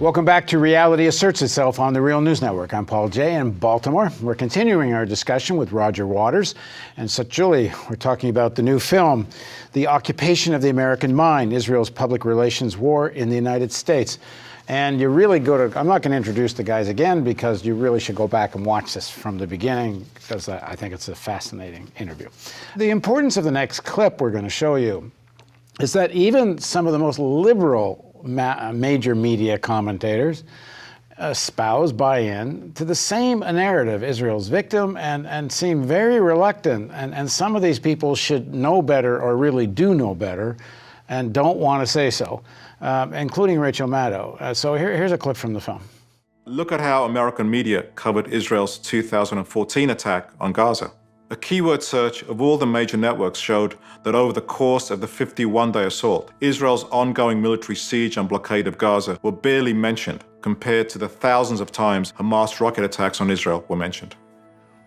Welcome back to Reality Asserts Itself on the Real News Network. I'm Paul Jay in Baltimore. We're continuing our discussion with Roger Waters and Sundrumify. We're talking about the new film, The Occupation of the American Mind, Israel's Public Relations War in the United States. And you really I'm not going to introduce the guys again because you really should go back and watch this from the beginning because I think it's a fascinating interview. The importance of the next clip we're going to show you is that even some of the most liberal major media commentators buy in to the same narrative, Israel's victim, and seem very reluctant. And some of these people should know better or really do know better and don't want to say so, including Rachel Maddow. So here's a clip from the film. Look at how American media covered Israel's 2014 attack on Gaza. A keyword search of all the major networks showed that over the course of the 51-day assault, Israel's ongoing military siege and blockade of Gaza were barely mentioned compared to the thousands of times Hamas rocket attacks on Israel were mentioned.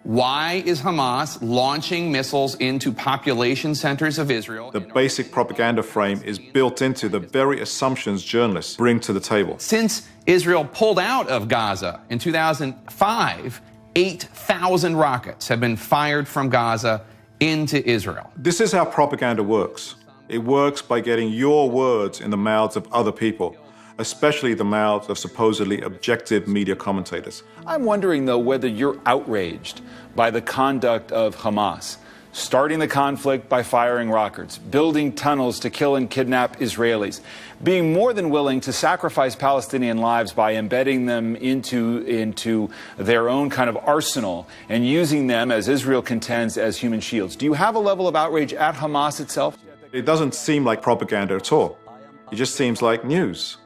Why is Hamas launching missiles into population centers of Israel? The basic propaganda frame is built into the very assumptions journalists bring to the table. Since Israel pulled out of Gaza in 2005, 8,000 rockets have been fired from Gaza into Israel. This is how propaganda works. It works by getting your words in the mouths of other people, especially the mouths of supposedly objective media commentators. I'm wondering, though, whether you're outraged by the conduct of Hamas, starting the conflict by firing rockets, building tunnels to kill and kidnap Israelis, being more than willing to sacrifice Palestinian lives by embedding them into their own kind of arsenal and using them, as Israel contends, as human shields. Do you have a level of outrage at Hamas itself? It doesn't seem like propaganda at all. It just seems like news.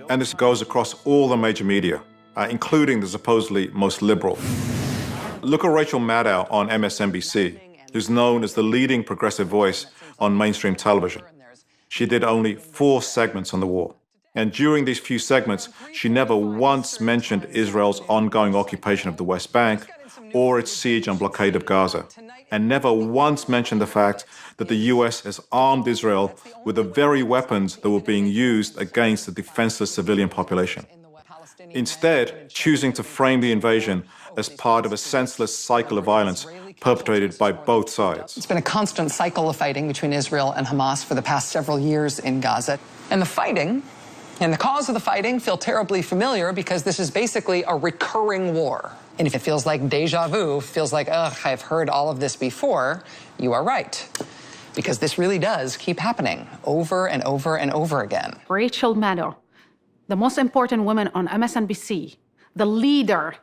And this goes across all the major media, including the supposedly most liberal. Look at Rachel Maddow on MSNBC, who's known as the leading progressive voice on mainstream television. She did only 4 segments on the war. And during these few segments, she never once mentioned Israel's ongoing occupation of the West Bank or its siege and blockade of Gaza, and never once mentioned the fact that the US has armed Israel with the very weapons that were being used against the defenseless civilian population. Instead, choosing to frame the invasion as part of a senseless cycle of violence perpetrated by both sides. It's been a constant cycle of fighting between Israel and Hamas for the past several years in Gaza. And the fighting and the cause of the fighting feel terribly familiar because this is basically a recurring war. And if it feels like deja vu, feels like, ugh, I've heard all of this before, you are right. Because this really does keep happening over and over and over again. Rachel Maddow, the most important woman on MSNBC, the leader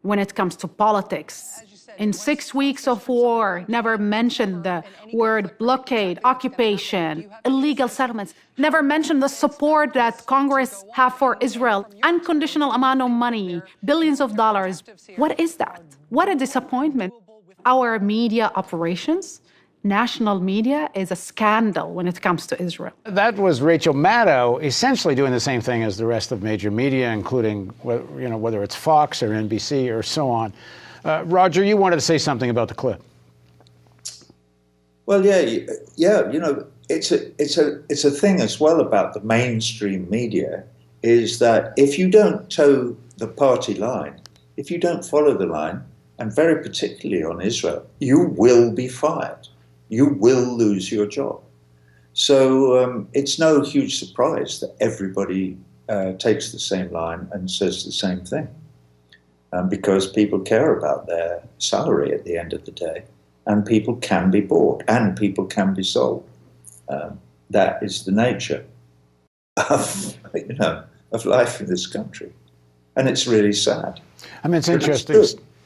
when it comes to politics. In 6 weeks of war, never mentioned the word blockade, occupation, illegal settlements, never mentioned the support that Congress have for Israel, unconditional amount of money, billions of dollars. What is that? What a disappointment. Our media operations, national media, is a scandal when it comes to Israel. That was Rachel Maddow essentially doing the same thing as the rest of major media, including whether it's Fox or NBC or so on. Roger, you wanted to say something about the clip. Well, yeah. It's a thing as well about the mainstream media is that if you don't toe the party line, if you don't follow the line, and very particularly on Israel, you will be fired. You will lose your job. So it's no huge surprise that everybody takes the same line and says the same thing. Because people care about their salary at the end of the day, and people can be bought, and people can be sold. That is the nature of life in this country, and it's really sad. I mean, it's interesting.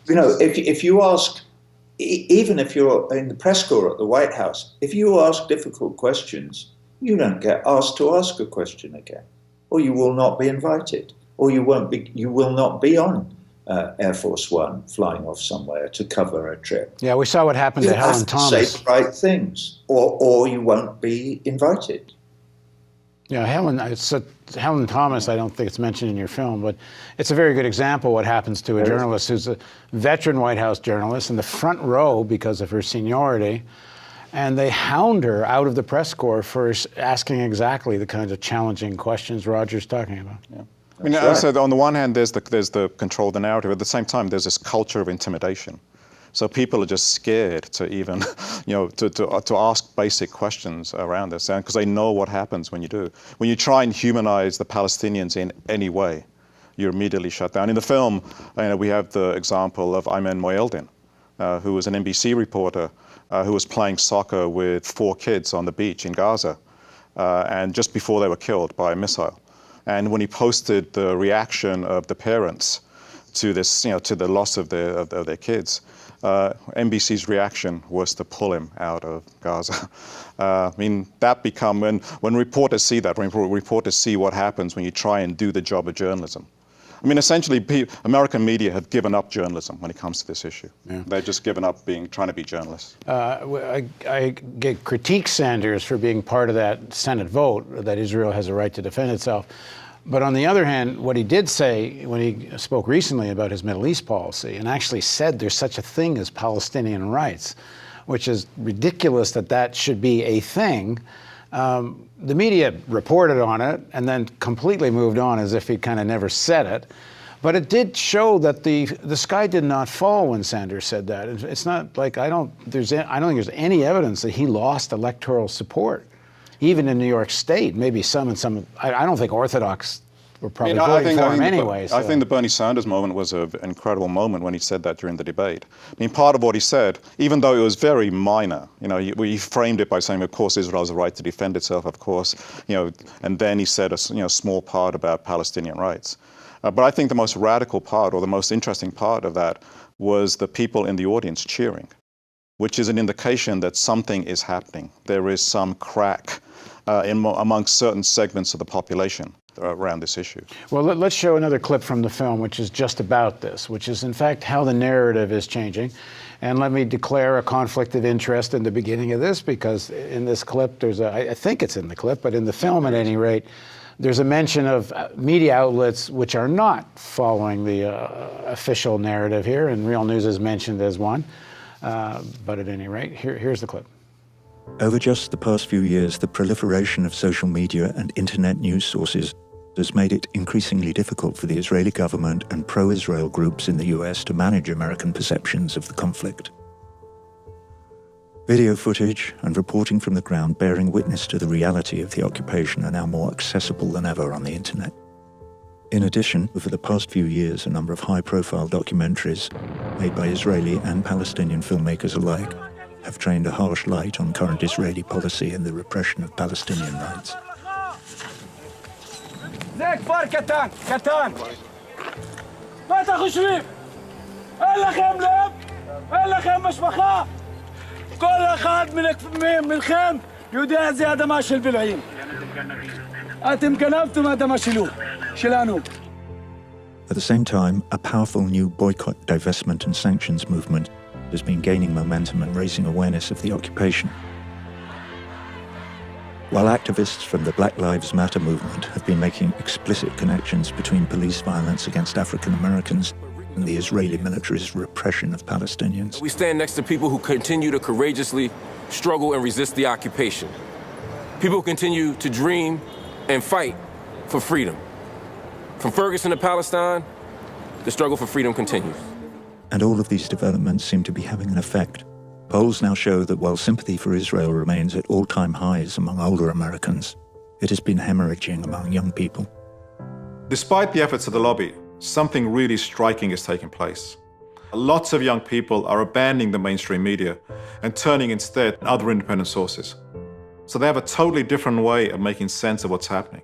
If you ask, even if you're in the press corps at the White House, if you ask difficult questions, you don't get asked to ask a question again, or you will not be invited, or you will not be on Air Force One flying off somewhere to cover a trip. Yeah, we saw what happened to Helen Thomas. You have to say the right things, or you won't be invited. Yeah, Helen Thomas, I don't think it's mentioned in your film, but it's a very good example of what happens to a journalist who's a veteran White House journalist in the front row because of her seniority, and they hound her out of the press corps for asking exactly the kinds of challenging questions Roger's talking about. Yeah. I mean, as I said, on the one hand, there's the control of the narrative. At the same time, there's this culture of intimidation. So people are just scared to even, to ask basic questions around this, because they know what happens when you do. When you try and humanize the Palestinians in any way, you're immediately shut down. In the film, we have the example of Ayman Moyeldin, who was an NBC reporter who was playing soccer with 4 kids on the beach in Gaza, and just before they were killed by a missile. And when he posted the reaction of the parents to this, to the loss of their kids, NBC's reaction was to pull him out of Gaza. I mean, that when reporters see that, when reporters see what happens when you try and do the job of journalism. I mean, essentially, American media have given up journalism when it comes to this issue. Yeah. They've just given up trying to be journalists. I critique Sanders for being part of that Senate vote, that Israel has a right to defend itself. But on the other hand, what he did say when he spoke recently about his Middle East policy, and actually said there's such a thing as Palestinian rights, which is ridiculous that should be a thing. The media reported on it and then completely moved on as if he kind of never said it. But it did show that the sky did not fall when Sanders said that. It's not like I don't think there's any evidence that he lost electoral support, even in New York State. Maybe some. I don't think Orthodox were probably voting for him anyway. I think the Bernie Sanders moment was an incredible moment when he said that during the debate. I mean, part of what he said, even though it was very minor, he framed it by saying, of course, Israel has a right to defend itself, of course, and then he said a small part about Palestinian rights. But I think the most radical part, or the most interesting part of that, was the people in the audience cheering, which is an indication that something is happening. There is some crack amongst certain segments of the population around this issue. Well, let's show another clip from the film, which is just about this, which is, in fact, how the narrative is changing. And let me declare a conflict of interest in the beginning of this, because in this clip, I think it's in the clip, but in the film at any rate, there's a mention of media outlets which are not following the official narrative here, and Real News is mentioned as one. But at any rate, here's the clip. Over just the past few years, the proliferation of social media and internet news sources has made it increasingly difficult for the Israeli government and pro-Israel groups in the US to manage American perceptions of the conflict. Video footage and reporting from the ground bearing witness to the reality of the occupation are now more accessible than ever on the internet. In addition, over the past few years, a number of high-profile documentaries made by Israeli and Palestinian filmmakers alike have trained a harsh light on current Israeli policy and the repression of Palestinian rights. At the same time, a powerful new boycott, divestment and sanctions movement has been gaining momentum and raising awareness of the occupation. While activists from the Black Lives Matter movement have been making explicit connections between police violence against African Americans and the Israeli military's repression of Palestinians. We stand next to people who continue to courageously struggle and resist the occupation. People who continue to dream and fight for freedom. From Ferguson to Palestine, the struggle for freedom continues. And all of these developments seem to be having an effect. Polls now show that while sympathy for Israel remains at all-time highs among older Americans, it has been hemorrhaging among young people. Despite the efforts of the lobby, something really striking is taking place. Lots of young people are abandoning the mainstream media and turning instead to other independent sources. So they have a totally different way of making sense of what's happening,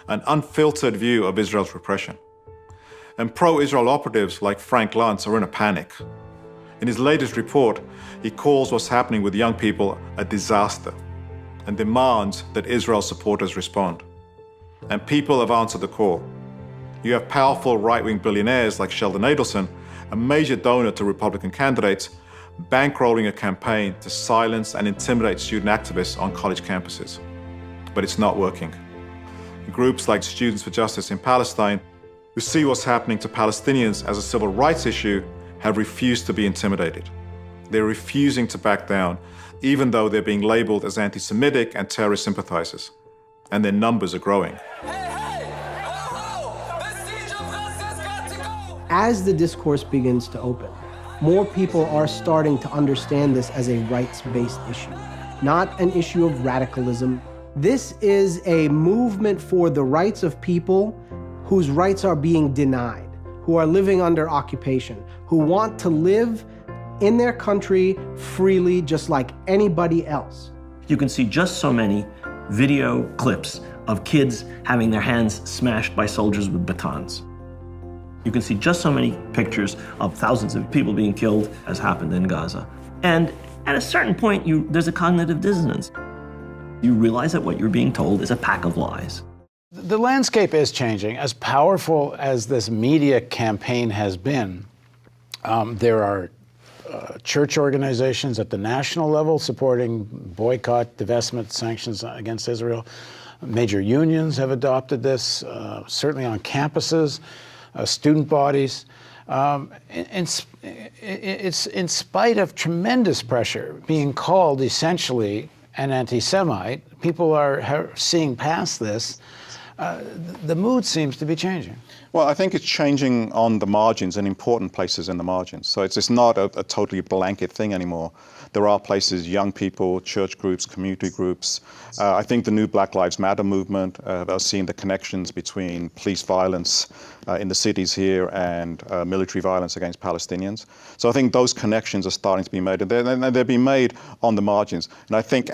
an unfiltered view of Israel's repression. And pro-Israel operatives like Frank Luntz are in a panic. In his latest report, he calls what's happening with young people a disaster and demands that Israel supporters respond. And people have answered the call. You have powerful right-wing billionaires like Sheldon Adelson, a major donor to Republican candidates, bankrolling a campaign to silence and intimidate student activists on college campuses. But it's not working. Groups like Students for Justice in Palestine, who see what's happening to Palestinians as a civil rights issue, have refused to be intimidated. They're refusing to back down, even though they're being labeled as anti-Semitic and terrorist sympathizers. And their numbers are growing. Hey, hey! Oh, oh! As the discourse begins to open, more people are starting to understand this as a rights-based issue, not an issue of radicalism. This is a movement for the rights of people whose rights are being denied, who are living under occupation, who want to live in their country freely just like anybody else. You can see just so many video clips of kids having their hands smashed by soldiers with batons. You can see just so many pictures of thousands of people being killed, as happened in Gaza. And at a certain point, there's a cognitive dissonance. You realize that what you're being told is a pack of lies. The landscape is changing. As powerful as this media campaign has been, there are church organizations at the national level supporting boycott, divestment, sanctions against Israel. Major unions have adopted this, certainly on campuses, student bodies. It's in spite of tremendous pressure being called essentially an anti-Semite. People are seeing past this. The mood seems to be changing. Well, I think it's changing on the margins and important places in the margins. So it's not a totally blanket thing anymore. There are places, young people, church groups, community groups. I think the new Black Lives Matter movement, are seeing the connections between police violence in the cities here and military violence against Palestinians. So I think those connections are starting to be made, and they're being made on the margins. And I think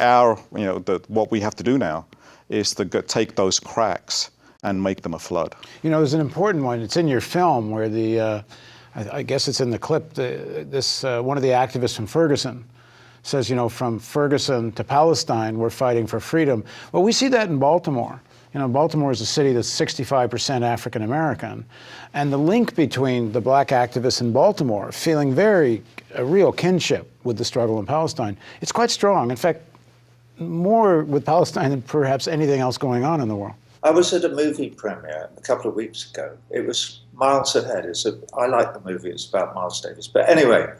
what we have to do now is to take those cracks and make them a flood. You know, there's an important one. It's in your film where I guess it's in the clip. One of the activists from Ferguson says, you know, from Ferguson to Palestine, we're fighting for freedom. Well, we see that in Baltimore. You know, Baltimore is a city that's 65% African American, and the link between the black activists in Baltimore feeling a real kinship with the struggle in Palestine, it's quite strong. In fact, more with Palestine than perhaps anything else going on in the world. I was at a movie premiere a couple of weeks ago. It was Miles Ahead. I like the movie. It's about Miles Davis. But anyway,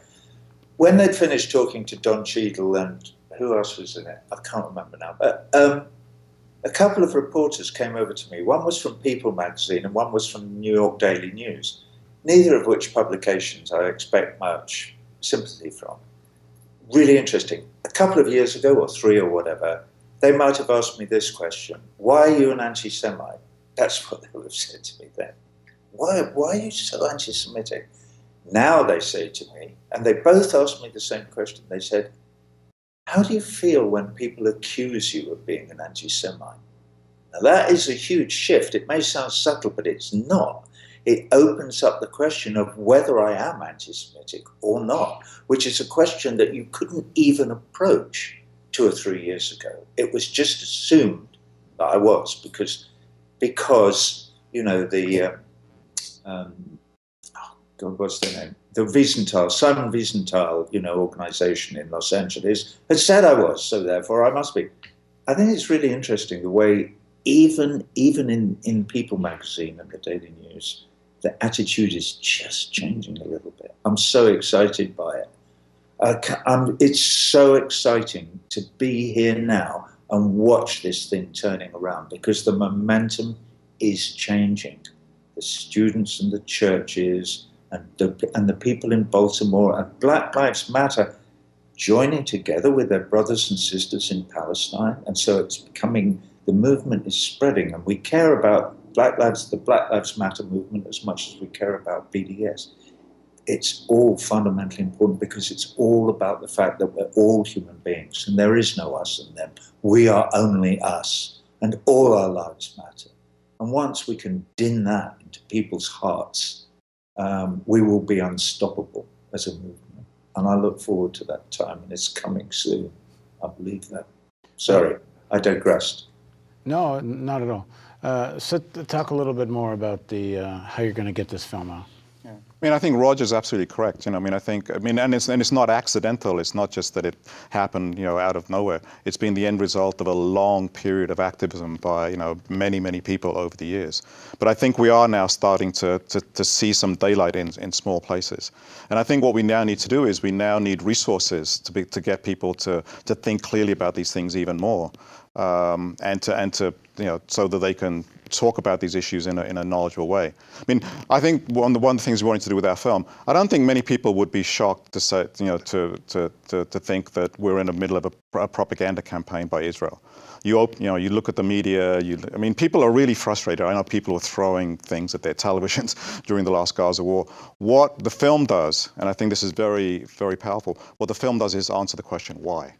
when they'd finished talking to Don Cheadle and who else was in it? I can't remember now. But a couple of reporters came over to me. One was from People magazine and one was from New York Daily News, neither of which publications I expect much sympathy from. Really interesting. A couple of years ago, or 3 or whatever, they might have asked me this question: why are you an anti-Semite? That's what they would have said to me then. Why are you so anti-Semitic? Now they say to me, and they both asked me the same question, they said, how do you feel when people accuse you of being an anti-Semite? Now that is a huge shift. It may sound subtle, but it's not. It opens up the question of whether I am anti-Semitic or not, which is a question that you couldn't even approach 2 or 3 years ago. It was just assumed that I was because you know, what's their name? The Wiesenthal, Simon Wiesenthal, you know, organization in Los Angeles had said I was, so therefore I must be. I think it's really interesting the way even in People magazine and the Daily News, the attitude is just changing a little bit. I'm so excited by it. It's so exciting to be here now and watch this thing turning around because the momentum is changing. The students and the churches and the people in Baltimore and Black Lives Matter joining together with their brothers and sisters in Palestine. And so it's becoming, the movement is spreading, and we care about the Black Lives Matter movement as much as we care about BDS. It's all fundamentally important because it's all about the fact that we're all human beings and there is no us and them. We are only us and all our lives matter. And once we can din that into people's hearts, we will be unstoppable as a movement. And I look forward to that time, and it's coming soon. I believe that. Sorry, I digressed. No, not at all. So talk a little bit more about how you're going to get this film out. Yeah. I mean, I think Roger's absolutely correct. You know, and it's not accidental. It's not just that it happened, you know, out of nowhere. It's been the end result of a long period of activism by, you know, many, many people over the years. But I think we are now starting to see some daylight in small places. And I think what we now need to do is we now need resources to get people to think clearly about these things even more. and to so that they can talk about these issues in a knowledgeable way. I mean, I think one of the things we wanted to do with our film, I don't think many people would be shocked to say, to think that we're in the middle of a propaganda campaign by Israel. You look at the media. I mean, people are really frustrated. I know people were throwing things at their televisions during the last Gaza war. What the film does, and I think this is very, very powerful, what the film does is answer the question, why?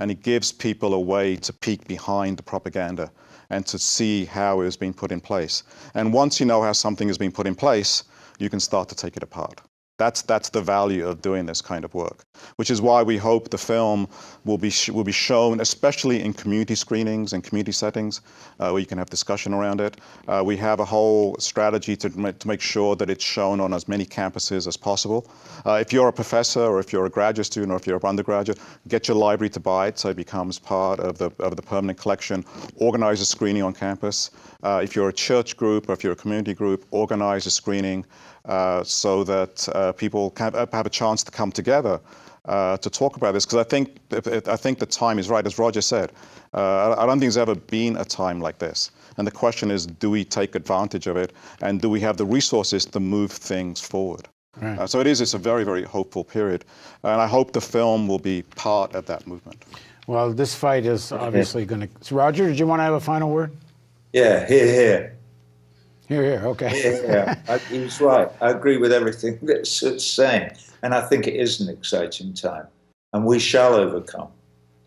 And it gives people a way to peek behind the propaganda and to see how it has been put in place. And once you know how something has been put in place, you can start to take it apart. That's the value of doing this kind of work, which is why we hope the film will be shown, especially in community screenings and community settings, where you can have discussion around it. We have a whole strategy to make sure that it's shown on as many campuses as possible. If you're a professor, or if you're a graduate student, or if you're an undergraduate, get your library to buy it so it becomes part of the permanent collection. Organize a screening on campus. If you're a church group, or if you're a community group, organize a screening so that people can have a chance to come together to talk about this. Because I think the time is right, as Roger said. I don't think there's ever been a time like this. And the question is, do we take advantage of it, and do we have the resources to move things forward? Right. So it's a very, very hopeful period, and I hope the film will be part of that movement. Well, this fight is obviously going to. So Roger, did you want to have a final word? Yeah, here. Here, okay. Yeah, he was right. I agree with everything that's saying. And I think it is an exciting time. And we shall overcome.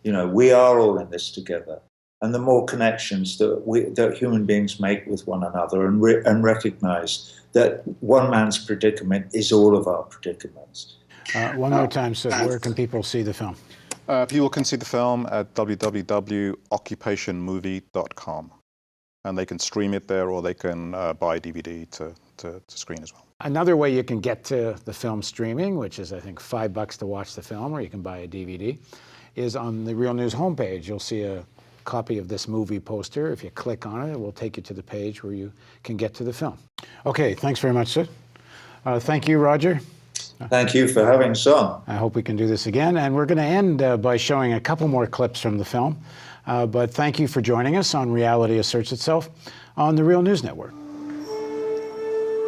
We are all in this together. And the more connections that human beings make with one another and recognize that one man's predicament is all of our predicaments. One more time, so where can people see the film? People can see the film at www.occupationmovie.com. And they can stream it there, or they can buy a DVD to screen as well. Another way you can get to the film streaming, which is I think $5 to watch the film, or you can buy a DVD, is on the Real News homepage. You'll see a copy of this movie poster. If you click on it, it will take you to the page where you can get to the film. Okay, thanks very much, Sid. Thank you, Roger. Thank you for having us on. I hope we can do this again. And we're going to end by showing a couple more clips from the film. But thank you for joining us on Reality Asserts Itself on the Real News Network.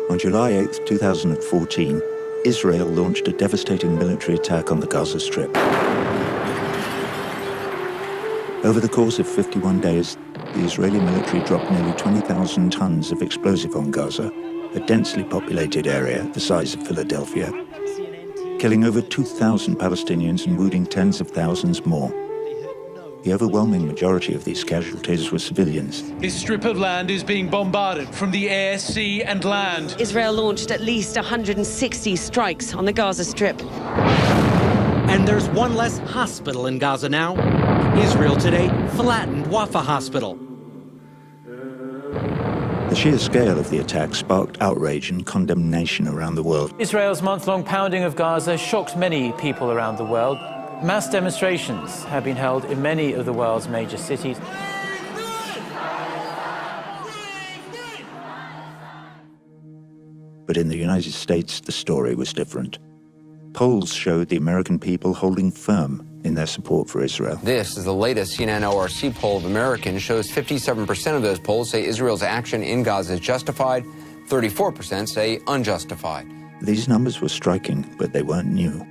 On July 8, 2014, Israel launched a devastating military attack on the Gaza Strip. Over the course of 51 days, the Israeli military dropped nearly 20,000 tons of explosive on Gaza, a densely populated area the size of Philadelphia, killing over 2,000 Palestinians and wounding tens of thousands more. The overwhelming majority of these casualties were civilians. This strip of land is being bombarded from the air, sea and land. Israel launched at least 160 strikes on the Gaza Strip. And there's one less hospital in Gaza now. Israel today flattened Wafa Hospital. The sheer scale of the attack sparked outrage and condemnation around the world. Israel's month-long pounding of Gaza shocked many people around the world. Mass demonstrations have been held in many of the world's major cities. But in the United States, the story was different. Polls showed the American people holding firm in their support for Israel. This is the latest CNN ORC poll of Americans. Shows 57% of those polls say Israel's action in Gaza is justified. 34% say unjustified. These numbers were striking, but they weren't new.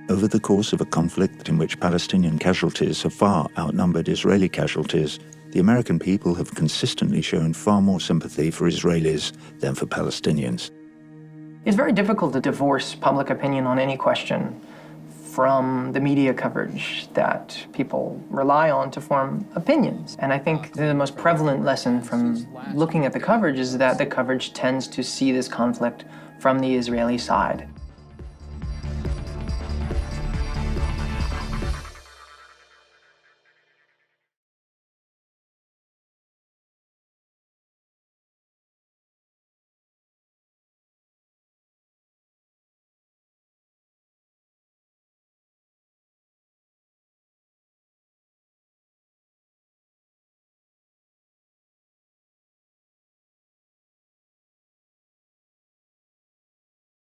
Over the course of a conflict in which Palestinian casualties have far outnumbered Israeli casualties, the American people have consistently shown far more sympathy for Israelis than for Palestinians. It's very difficult to divorce public opinion on any question from the media coverage that people rely on to form opinions. And I think the most prevalent lesson from looking at the coverage is that the coverage tends to see this conflict from the Israeli side.